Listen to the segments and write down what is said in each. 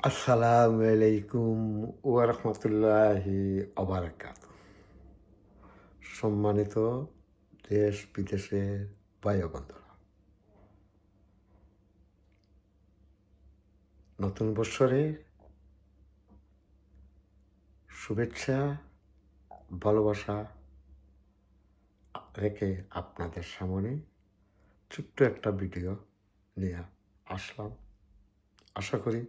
আসসালামু আলাইকুম ওয়া রাহমাতুল্লাহি ওয়া বারাকাতুহু। সম্মানিত দেশ বিদেশের ভাই ও বন্ধুরা, নতুন বৎসরে শুভেচ্ছা, ভালোবাসা রেখে আপনাদের সামনে ছোট্ট একটা ভিডিও নিয়ে আসলাম। আশা করি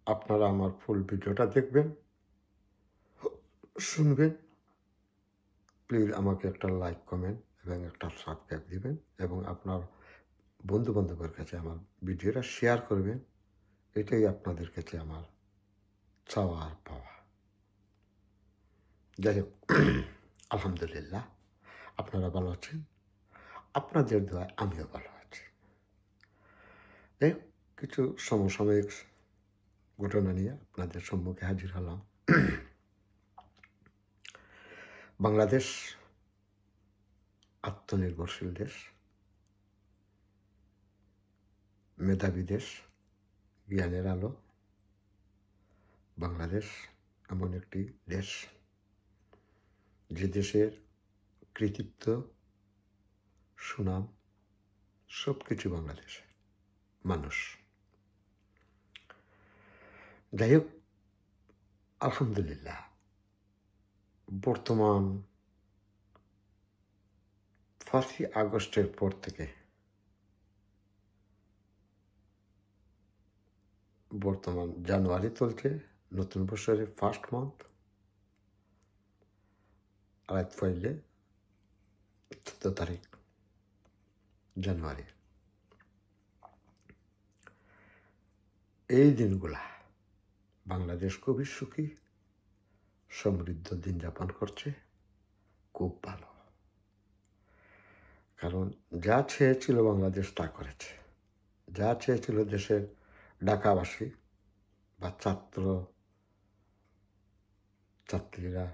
আপনারা আমার ফুল ভিডিওটা দেখবেন, শুনবেন। প্লিজ আমাকে একটা লাইক, কমেন্ট এবং একটা সাবস্ক্রাইব দিবেন এবং আপনার বন্ধু বান্ধবের কাছে আমার ভিডিওটা শেয়ার করবেন। এটাই আপনাদের কাছে আমার চাওয়া আর পাওয়া। যাই হোক, আলহামদুলিল্লাহ আপনারা ভালো আছেন, আপনাদের দোয়ায় আমিও ভালো আছি। যাই হোক, কিছু সমসাময়িক ঘটনা নিয়ে আপনাদের সম্মুখে হাজির হলাম। বাংলাদেশ আত্মনির্ভরশীল দেশ, মেধাবী দেশ, জ্ঞানের আলো। বাংলাদেশ এমন একটি দেশ যে দেশের কৃতিত্ব, সুনাম সব কিছু বাংলাদেশে মানুষ। যাই হোক, আলহামদুলিল্লাহ বর্তমান 5ই আগস্টের পর থেকে বর্তমান জানুয়ারি চলছে, নতুন বছরের ফার্স্ট মান্থ। রাত পড়লে 14 তারিখ জানুয়ারি। এই দিনগুলা বাংলাদেশ খুবই সুখী, সমৃদ্ধ দিন যাপন করছে, খুব ভালো। কারণ যা চেয়েছিল বাংলাদেশ তা করেছে। যা চেয়েছিল দেশের ঢাকাবাসী বা ছাত্রীরা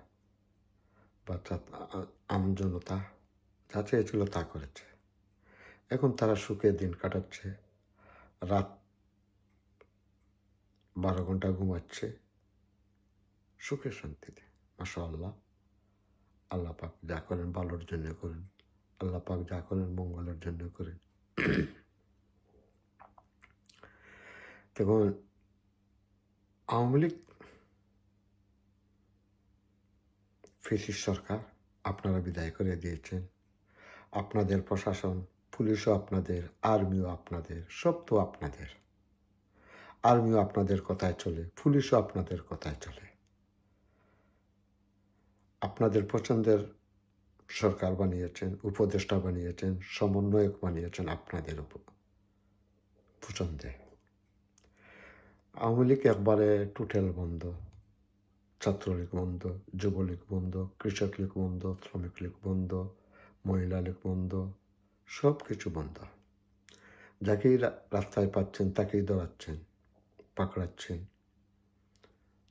বা আমজনতা যা চেয়েছিল তা করেছে। এখন তারা সুখে দিন কাটাচ্ছে, রাত 12 ঘন্টা ঘুমাচ্ছে সুখে শান্তিতে। মাশাআল্লাহ, আল্লাহ পাক যা করেন ভালোর জন্য করেন, আল্লাহ পাক যা করেন মঙ্গলের জন্য করেন। তখন আওয়ামী লীগ ফ্যাসিস্ট সরকার আপনারা বিদায় করে দিয়েছেন। আপনাদের প্রশাসন, পুলিশও আপনাদের, আর্মিও আপনাদের, সব তো আপনাদের। আর্মিও আপনাদের কথায় চলে, পুলিশও আপনাদের কথায় চলে। আপনাদের পছন্দের সরকার বানিয়েছেন, উপদেষ্টা বানিয়েছেন, সমন্বয়ক বানিয়েছেন আপনাদের পছন্দে। আওয়ামী লীগ একবারে টোটাল বন্ধ, ছাত্রলীগ বন্ধ, যুবলীগ বন্ধ, কৃষক লীগ বন্ধ, শ্রমিক লীগ বন্ধ, মহিলা লীগ বন্ধ, সব কিছু বন্ধ। যাকেই রাস্তায় পাচ্ছেন তাকেই ধরাচ্ছেন, পাকড়াচ্ছেন।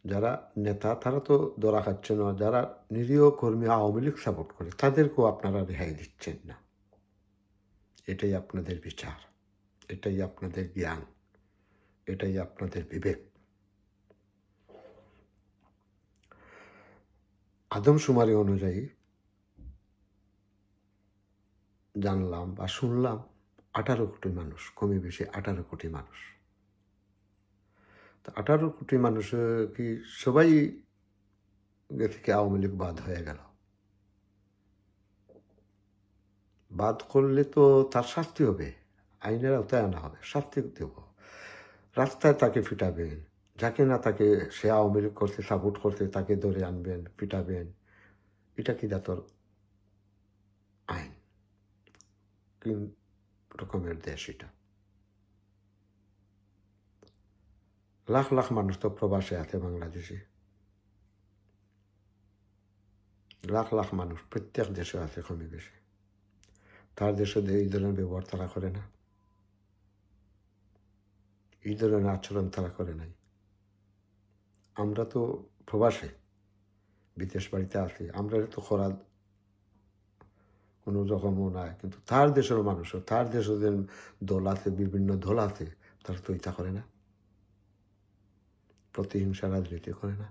যারা নেতা তারা তো ধরা খাচ্ছে না, যারা নিরীহ কর্মী আওয়ামী লীগ সাপোর্ট করে তাদেরকেও আপনারা রেহাই দিচ্ছেন না। এটাই আপনাদের বিচার, এটাই আপনাদের জ্ঞান, এটাই আপনাদের বিবেক। আদমশুমারি অনুযায়ী জানলাম বা শুনলাম 18 কোটি মানুষ, কমে বেশি 18 কোটি মানুষ। তো 18 কোটি মানুষ কি সবাই থেকে আওয়ামী লীগ বাদ হয়ে গেল? বাদ করলে তো তার শাস্তি হবে, আইনের আওতায় আনা হবে, শাস্তি দেব। রাস্তায় তাকে ফিটাবেন, যাকে না তাকে সে আওয়ামী লীগ করতে সাপোর্ট করতে তাকে ধরে আনবেন, ফিটাবেন। এটা কি জাতর আইন? কি রকমের দেশ এটা? লাখ লাখ মানুষ তো প্রবাসে আছে বাংলাদেশে, লাখ লাখ মানুষ প্রত্যেক দেশে আছে কমে বেশি। তার দেশে এই ধরনের ব্যবহার তারা করে না, এই ধরনের আচরণ তারা করে নাই। আমরা তো প্রবাসে বিদেশ বাড়িতে আছি, আমরা তো খরা কোনো রকমও নাই, কিন্তু তার দেশের মানুষও, তার দেশের যে দল আছে, বিভিন্ন দল আছে, তারা তো ইচ্ছা করে না। প্রতিহিংসা রাজনীতি করে না।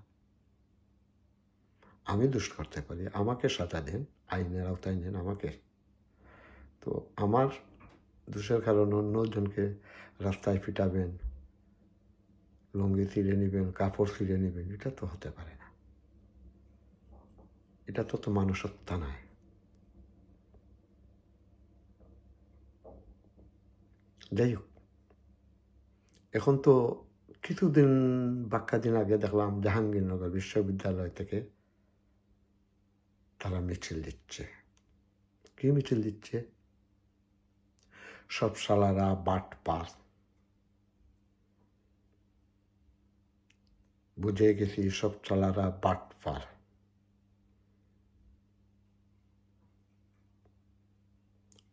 আমি দোষ করতে পারি, আমাকে সাজা দেন, আইনের আওতায় নেন আমাকে। তো আমার দোষের কারণে অন্যজনকে রাস্তায় পিটাবেন, লুঙ্গি ছিঁড়ে নেবেন, কাপড় ছিঁড়ে নেবেন, এটা তো হতে পারে না। এটা তো মানুষত্ব নয়। যাই হোক, এখন তো কিছুদিন বাক্যাদিন আগে দেখলাম জাহাঙ্গীরনগর বিশ্ববিদ্যালয় থেকে তারা মিছিল দিচ্ছে। কি মিছিল দিচ্ছে? সব শালারা বাটপার, বুঝে গেছি সব শালারা বাটপার,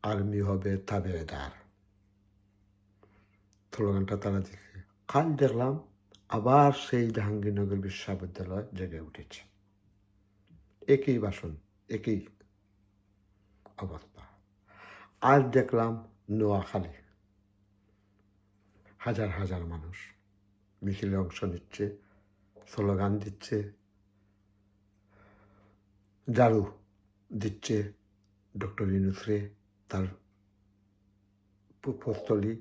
আর্মি হবে তাবেদার, স্লোগানটা তারা দিচ্ছে। কাল দেখলাম আবার সেই জাহাঙ্গীরনগর বিশ্ববিদ্যালয় জেগে উঠেছে, একই ভাষণ, একই অবস্থা। আজ দেখলাম নোয়াখালী হাজার হাজার মানুষ মিছিলে অংশ নিচ্ছে, স্লোগান দিচ্ছে, ঝাড়ু দিচ্ছে ডক্টর ইউনূসরে, তার পুষ্পস্থলী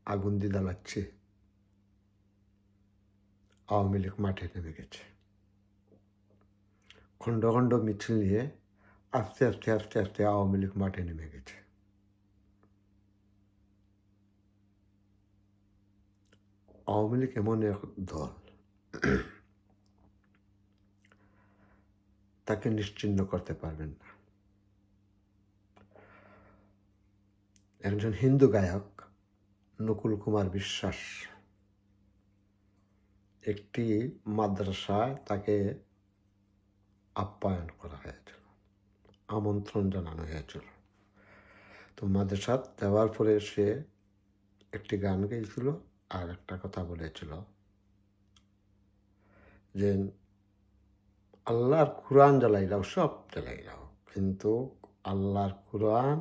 আগুন দিয়ে জ্বালাচ্ছে। আওয়ামী লীগ মাঠে নেমে গেছে, খণ্ড খণ্ড মিছিল নিয়ে আস্তে আস্তে আস্তে আস্তে আওয়ামী লীগ মাঠে নেমে গেছে। আওয়ামী লীগ এমন এক দল, তাকে নিশ্চিহ্ন করতে পারবেন না। একজন হিন্দু গায়ক নকুল কুমার বিশ্বাস একটি মাদ্রাসায় তাকে আপ্যায়ন করা হয়েছিল, আমন্ত্রণ জানানো হয়েছিল। তো মাদ্রাসা দেওয়ার পরে সে একটি গান গেয়েছিল আর একটা কথা বলেছিল যে আল্লাহর কোরআন জ্বালাইলাও, সব জ্বালাইলাও, কিন্তু আল্লাহর কোরআন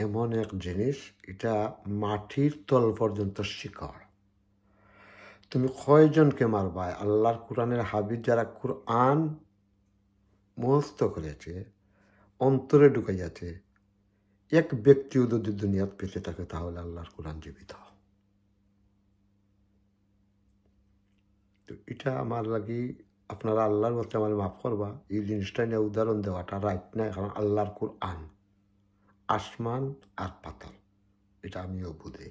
এমন এক জিনিস, এটা মাটির তল পর্যন্ত শিকড়। তুমি কয়জনকে মারবা? আল্লাহর কোরআনের হাবিজ যারা কোরআন মুখস্থ করেছে, অন্তরে ঢুকাইয়াছে, এক ব্যক্তিও যদি দুনিয়াত পেতে থাকে তাহলে আল্লাহর কোরআন জীবিত। তো এটা আমার লাগি, আপনারা আল্লাহর মধ্যে আমার মাফ করবা, এই জিনিসটা নিয়ে উদাহরণ দেওয়াটা রাইট না। কারণ আল্লাহর কোরআন আসমান আর পাতাল, এটা আমিও বুঝি।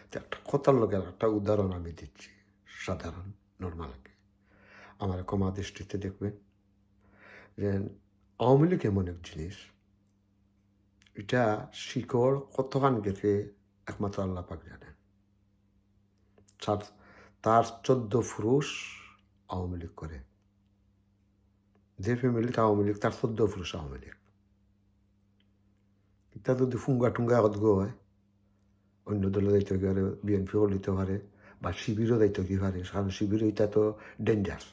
তো একটা কথার লোকের একটা উদাহরণ আমি দিচ্ছি, সাধারণ নর্মালকে, আমার ক্ষমা দৃষ্টিতে দেখবেন যে আওয়ামী লীগ এমন এক জিনিস, এটা শিকড় কতখান গেছে একমাত্র আল্লাহ পাক জানেন। তার 14 পুরুষ আওয়ামী লীগ করে, যে ফ্যামিলিতে আওয়ামী লীগ তার 14 পুরুষ আওয়ামী লীগ। এটা যদি ফুঙ্গা টুঙ্গা অদ্গ হয়, অন্য দলে দায়িত্ব কি পারে, বিএনপিও দিতে পারে বা শিবিরও দায়িত্ব কি পারে, কারণ শিবির এটা তো ডেঞ্জার,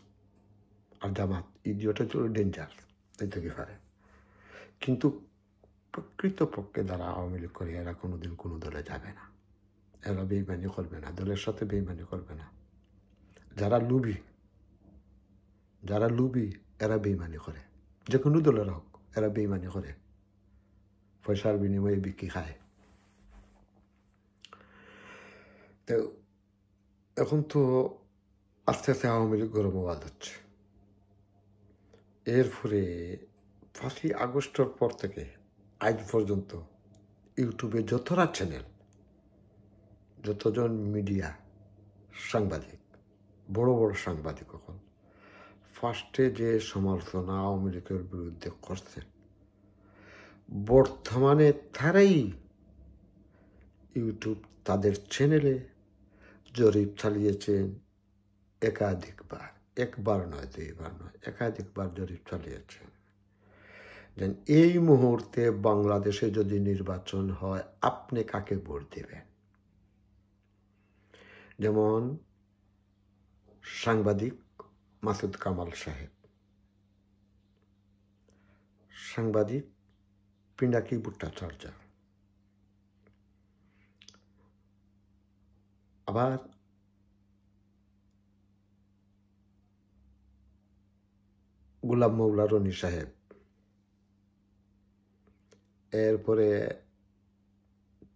আর জামাত ইডিওটা তো ডেঞ্জার, দায়িত্ব কি পারে। কিন্তু প্রকৃতপক্ষে যারা আওয়ামী লীগ করে এরা কোনোদিন কোনো দলে যাবে না, এরা বেইমানি করবে না, দলের সাথে বেইমানি করবে না। যারা লুবি এরা বেইমানি করে, যে কোনো দলের হোক এরা বেইমানি করে, পয়সার বিনিময়ে বিক্রি খায়। তো এখন তো আস্তে আস্তে আওয়ামী লীগ গরম হওয়া যাচ্ছে। এর ফলে 5ই আগস্টের পর থেকে আজ পর্যন্ত ইউটিউবে যতটা চ্যানেল, যতজন মিডিয়া সাংবাদিক, বড় বড় সাংবাদিক, এখন ফার্স্টে যে সমালোচনা আওয়ামী লীগের বিরুদ্ধে করছে, বর্তমানে তারাই ইউটিউব তাদের চ্যানেলে জরিপ চালিয়েছেন একাধিকবার, একবার নয়, দুইবার নয়, একাধিকবার জরিপ চালিয়েছেন। যেন এই মুহূর্তে বাংলাদেশে যদি নির্বাচন হয় আপনি কাকে ভোট দেবেন। যেমন সাংবাদিক মাসুদ কামাল সাহেব, সাংবাদিক পিনাকি ভট্টাচার্য, আবার গোলাম মৌলা রনি সাহেব, এরপরে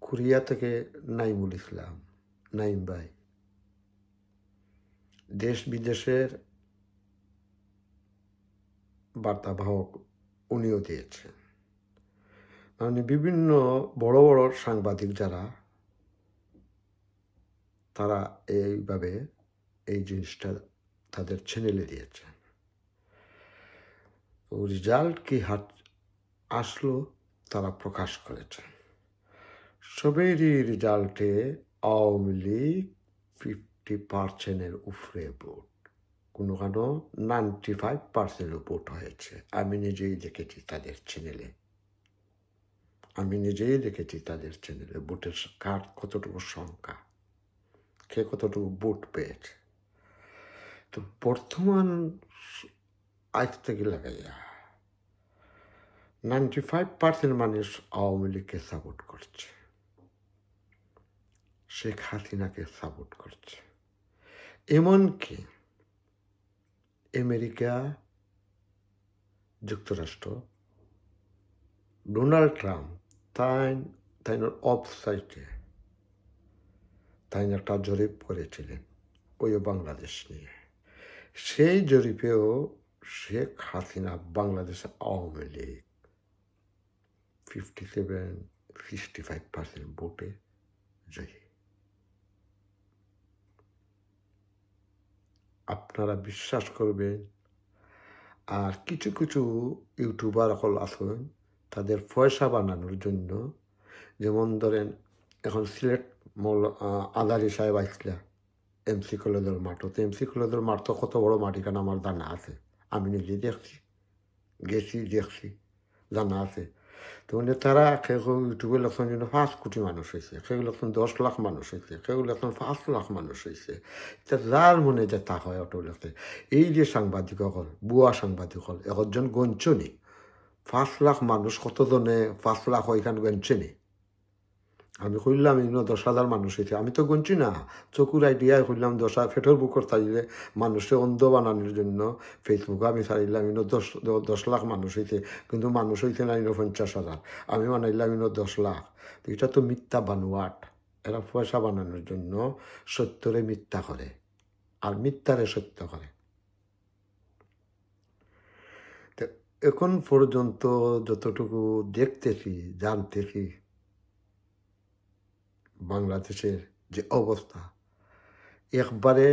কোরিয়া থেকে নাইমুল ইসলাম, নাইম ভাই, দেশ বিদেশের বার্তাবাহক উনিও দিয়েছেন। মানে বিভিন্ন বড় বড় সাংবাদিক যারা, তারা এইভাবে এই জিনিসটা তাদের চ্যানেলে দিয়েছেন। রেজাল্ট কি আসলো তারা প্রকাশ করেছেন। সবেরই রেজাল্টে আওয়ামী লীগ 50% উপরে ভোট, কোনো 95% ভোট হয়েছে। আমি নিজেই দেখেছি তাদের চ্যানেলে, ভোটের কার কতটুকু সংখ্যা, কে কতটুকু ভোট পেয়েছে। তো বর্তমান আজ থেকে লাগাইয়া 95% মানুষ আওয়ামী লীগকে সাপোর্ট করছে, শেখ হাসিনাকে সাপোর্ট করছে। এমনকি আমেরিকা যুক্তরাষ্ট্র ডোনাল্ড ট্রাম্প তাই ওয়েবসাইটে তাই একটা জরিপ করেছিলেন ওই বাংলাদেশ নিয়ে। সেই জরিপেও শেখ হাসিনা বাংলাদেশের আওয়ামী লীগ 57-65% ভোটে জয়ী। আপনারা বিশ্বাস করবেন। আর কিছু কিছু ইউটিউবার হল আছেন তাদের পয়সা বানানোর জন্য, যেমন ধরেন এখন সিলেট আদারি সাহেব আসলা এমসি কলেজের মাঠও, তো এমসি কলেজের মাঠ তো কত বড় মাটি, কারণ আমার জানা আছে, আমি নিজে দেখছি, দেখছি, জানা আছে। তো তারা ইউটিউবে লেখছেন জন্য 5 কোটি মানুষ হয়েছে, কেউ লেখছেন 10 লাখ মানুষ হয়েছে, কেউ লেখছেন 5 লাখ মানুষ হয়েছে। এটা যার মনে যে তা হয় অটো লেখছে। এই যে সাংবাদিক হল, বুয়া সাংবাদিক হল, একজন গঞ্চনি 5 লাখ মানুষ কতজনে 5 লাখ ওইখান গঞ্চনি। আমি কইলাম 10,000 মানুষ হয়েছে, আমি তো গঞ্চি না, চকুর আইডিয়ায় কইলাম 10,000 ফেটোর বুকর চাইলে মানুষে অন্ধ বানানোর জন্য ফেসবুকে আমি চাইলাম 10 লাখ মানুষ হয়েছে, কিন্তু মানুষ হয়েছে না 50,000, আমি বানাইলাম 10 লাখ। তো এটা তো মিথ্যা বানোয়াট। এরা পয়সা বানানোর জন্য সত্যরে মিথ্যা করে আর মিথ্যারে সত্য করে। তো এখন পর্যন্ত যতটুকু দেখতেছি, জানতেছি, বাংলাদেশের যে অবস্থা একবারে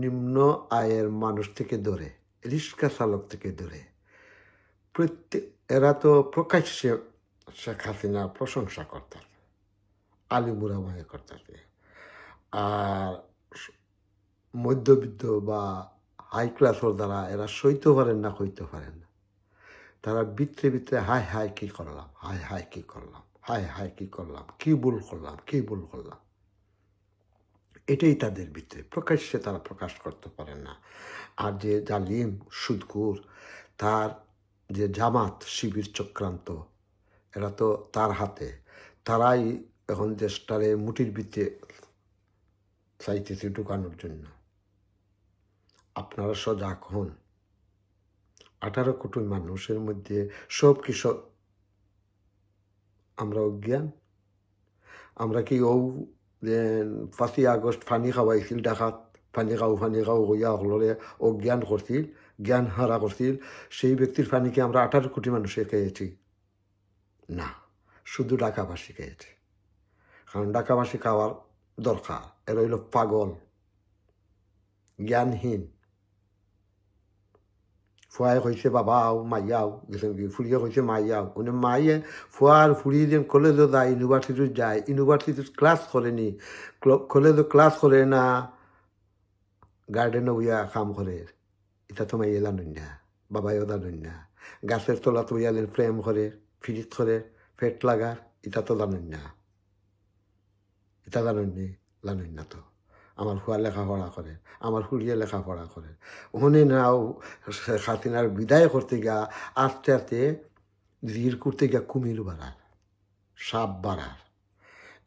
নিম্ন আয়ের মানুষ থেকে ধরে, রিক্সা চালক থেকে ধরে এরা তো প্রকাশ্যে শেখ হাসিনার প্রশংসা করতেছে, আলিমুরামায় করতেছে। আর মধ্যবিত্ত বা হাই ক্লাসের দ্বারা এরা সইতে পারেন না, কইতে পারেন না। তারা ভিতরে হাই কি করলাম, হাই কি করলাম, হাই কি করলাম, কি ভুল করলাম, এটাই তাদের ভিতরে, প্রকাশ্যে তারা প্রকাশ করতে পারে না। আর যে জালিম সুদখোর, তার যে জামাত শিবির চক্রান্ত, এরা তো তার হাতে, তারাই এখন দেশটারে মুঠির ভিতরে চাইতেছে ঢুকানোর জন্য। আপনারা সজাগ হন। 18 কোটি মানুষের মধ্যে সব কিছু আমরা অজ্ঞান। আমরা কি 5 আগস্ট ফানি খাওয়াইছিল ডাকাত, ফানি খাও হইয়া হলরে অজ্ঞান করছিল, জ্ঞান হারা করছিল, সেই ব্যক্তির ফানিকে আমরা 18 কোটি মানুষে খেয়েছি না, শুধু ঢাকাবাসী খেয়েছে। কারণ ঢাকাবাসী খাওয়ার দরকার, এর হইল পাগল, জ্ঞানহীন। ফুয়াই হয়েছে বাবাও, মাইয়াও, ফুড়িয়ে হয়েছে মাইয়াও, উনি মাইয়ে ফুয়ার ফুড়িয়ে যেন কলেজও যায়, ইউনিভার্সিটি ক্লাস করেনি, কলেজও ক্লাস করে না, গার্ডেনও উইয়া কাম করে, এটা তো মাইয়ে জানুন না, বাবাইও জানুন না। গাছের তলা তো উইয়া প্রেম করে, ফিরিত করে, পেট লাগার, এটা তো জানুন না, এটা জানুন না তো। আমার ফুয়া লেখাপড়া করে, আমার ফুড়িয়ে লেখাপড়া করে, ওখানে নাও হাসিনার বিদায় করতে গিয়া আস্তে আস্তে জির করতে গিয়া কুমির বাড়ার, সাপ বাড়ার।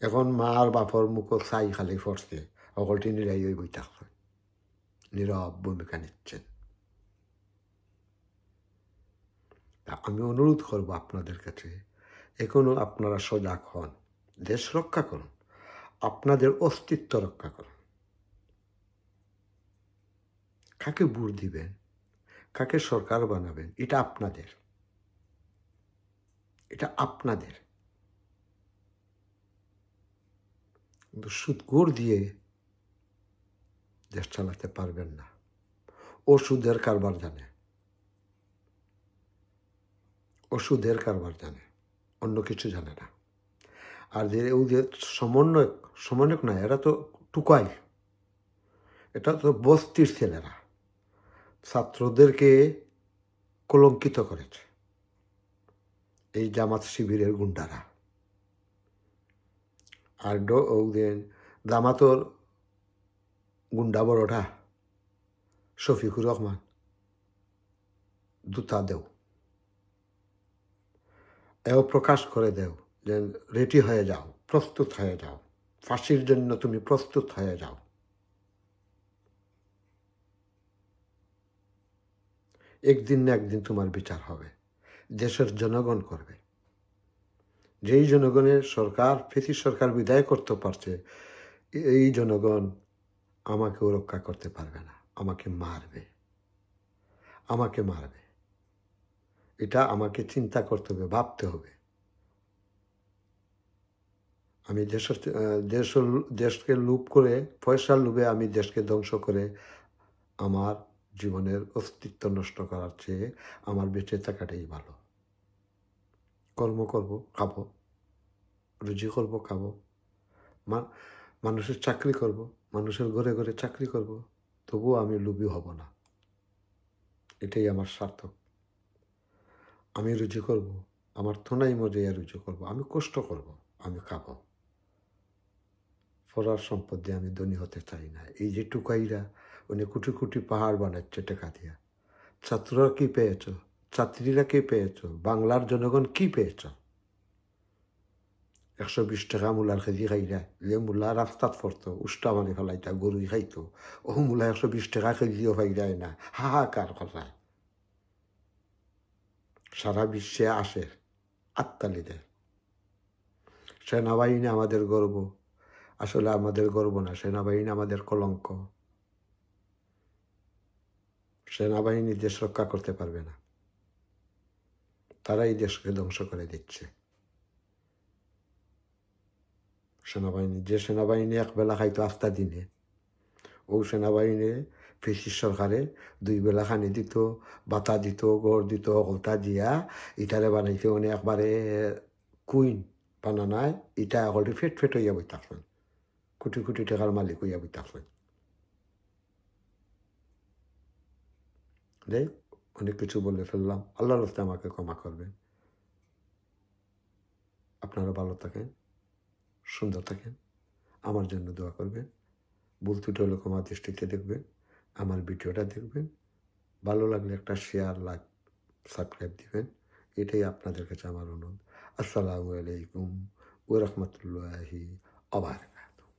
এখন মার বাপর মুখ চাই খালি ফরছে, অকলটি নিরাই ওই বই থাকছে, নীরব ভূমিকা নিচ্ছেন। তা আমি অনুরোধ করব আপনাদের কাছে, এখনও আপনারা সজাগ হন, দেশ রক্ষা করুন, আপনাদের অস্তিত্ব রক্ষা করুন। কাকে ভোট দিবেন, কাকে সরকার বানাবেন, এটা আপনাদের, এটা আপনাদের। কিন্তু সুদঘুষ দিয়ে দেশ চালাতে পারবেন না। ওষুধের কারবার জানে, ওষুধের কারবার জানে, অন্য কিছু জানে না। আর যে ওদের সমন্বয়ক না, এরা তো টুকাই, এটা তো বস্তির ছেলেরা ছাত্রদেরকে কলঙ্কিত করেছে, এই জামাত শিবিরের গুন্ডারা। আর জামাতর গুন্ডা বড়টা শফিকুর রহমান, দুটা দেও, এও প্রকাশ করে দেও যে রেডি হয়ে যাও, প্রস্তুত হয়ে যাও, ফাঁসির জন্য তুমি প্রস্তুত হয়ে যাও। একদিন না একদিন তোমার বিচার হবে, দেশের জনগণ করবে। যেই জনগণের সরকার, ফেসি সরকার বিদায় করতে পারছে, এই জনগণ আমাকেও রক্ষা করতে পারবে না, আমাকে মারবে, আমাকে মারবে। এটা আমাকে চিন্তা করতে হবে, ভাবতে হবে। আমি দেশকে লুপ করে, পয়সার লোভে আমি দেশকে ধ্বংস করে আমার জীবনের অস্তিত্ব নষ্ট করার চেয়ে আমার বেঁচে থাকাটাই ভালো। কর্ম করব, খাবো, রুজি করব, খাবো, মানুষের চাকরি করব, মানুষের ঘরে ঘরে চাকরি করব, তবুও আমি লোভী হব না। এটাই আমার সার্থক। আমি রুজি করব, আমার থোনাই মজাইয়া রুজি করব, আমি কষ্ট করব, আমি খাবো। ফরার সম্পদ দিয়ে আমি ধনী হতে চাই না। এই যে টুকাইরা উনি কোটি কোটি পাহাড় বানাচ্ছে টাকা দিয়া। ছাত্ররা কি পেয়েছ, ছাত্রীরা কি পেয়েছ, বাংলার জনগণ কি পেয়েছ? 120 টাকা মূলার কেজি খাইরা, যে মূলা রাস্তাত পড়তো, উষ্টা মারি ফেলাইতা, গরুই খাইতো, ও মূলা 120 টাকা কেজিও পাইরায় না, হাহাকার কথায়। সারা বিশ্বে আসে আত্মালিদের। সেনাবাহিনী আমাদের গর্ব, আসলে আমাদের গর্ব না, সেনাবাহিনী আমাদের কলঙ্ক। সেনাবাহিনী দেশ রক্ষা করতে পারবে না, তারাই দেশকে ধ্বংস করে দিচ্ছে। যে সেনাবাহিনী একবেলা খাইতো আস্তা দিনে, ও সেনাবাহিনী ফেসিস সরকারে 2 বেলা খানি দিত, বাতা দিত, গড় দিত, হলতা দিয়া ইটারে বানাইছে উনি একবারে কুইন বানানায়। ইটা একলটি ফেট ফেট হইয়া বই থাকবেন, কোটি কোটি টাকার মালিক হইয়া বই থাকবেন। দেখ, অনেক কিছু বলে ফেললাম, আল্লাহর রাস্তে আমাকে ক্ষমা করবেন। আপনারা ভালো থাকেন, সুন্দর থাকেন, আমার জন্য দোয়া করবেন। ভুল ত্রুটি হলে ক্ষমা দৃষ্টিতে দেখবেন, আমার ভিডিওটা দেখবেন, ভালো লাগলে একটা শেয়ার, লাইক, সাবস্ক্রাইব দিবেন। এটাই আপনাদের কাছে আমার অনুরোধ। আসসালামু আলাইকুম ওয়া রাহমাতুল্লাহি ওয়া বারাকাতুহু।